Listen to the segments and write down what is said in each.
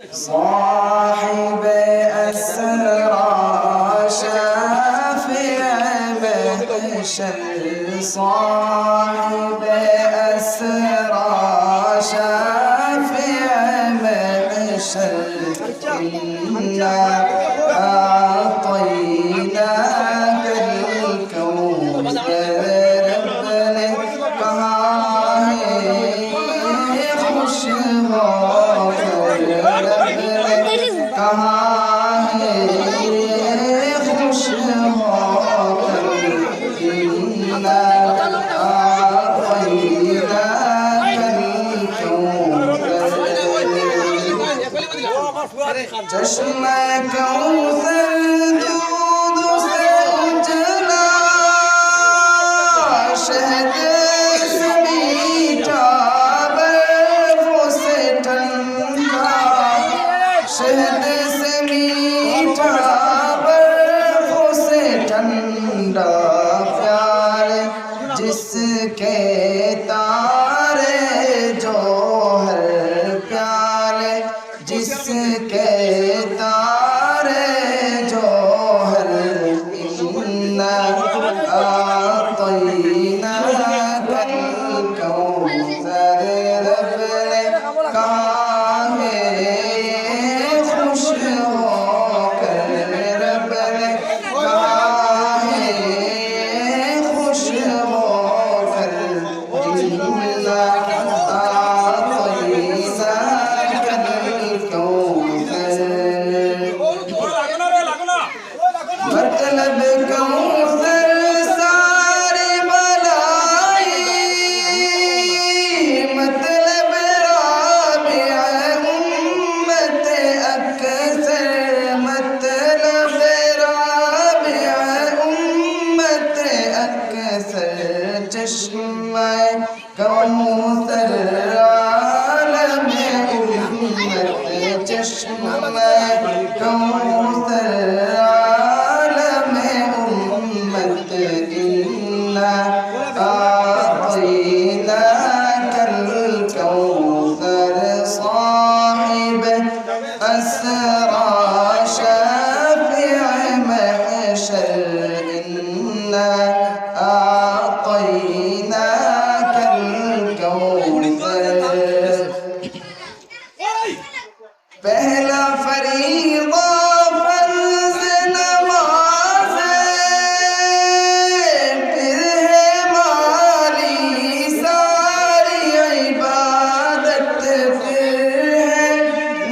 صاحب أسرى شافع محشر صاحب أسرى شافع محشر إنا أعطيناك الكوثر ربنا कहाँ है खुश होकर कहाँ है खुश होकर इन्ना आतैना कल कौसर चश्मा कौसर दूध से उजला शहद से मीठा बर्फों से ठंडा शहद से मीठा बर्फों से ठंडा प्यार जिसके तारे जौहर प्यारे जिसके तारे जौहर इन्ना आतैना कल कौसर रब ने कहा है खुश होकर रब ने कहा है खुश होकर इन्ना आतैना कल कौसर मतलब कौसर सारी बलाई मतलब राबिया उम्मत अक्सर मतलब राबिया उम्मत अक्सर चश्मा कौसर आलम उम्मत चश्मा कौसर आलम उम्मत इन्ना आतैना कल कौसर साहिब असरा शाफिअ महशर इन्ना आतैना कल कौसर पहला फरीदा फर्ज नमाज फिर है माली सारी इबादत फिर है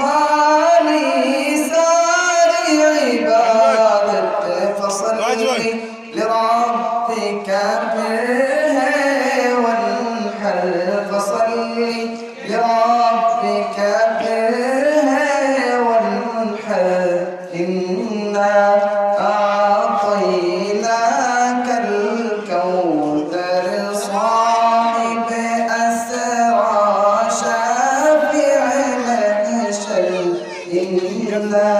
माली सारी इबादत फसली लिरब्बिका फिर है वन्हर फसली लिरब्बिका फिर إنا أعطيناك الكوثر صاحب أسرى شافع محشر إنا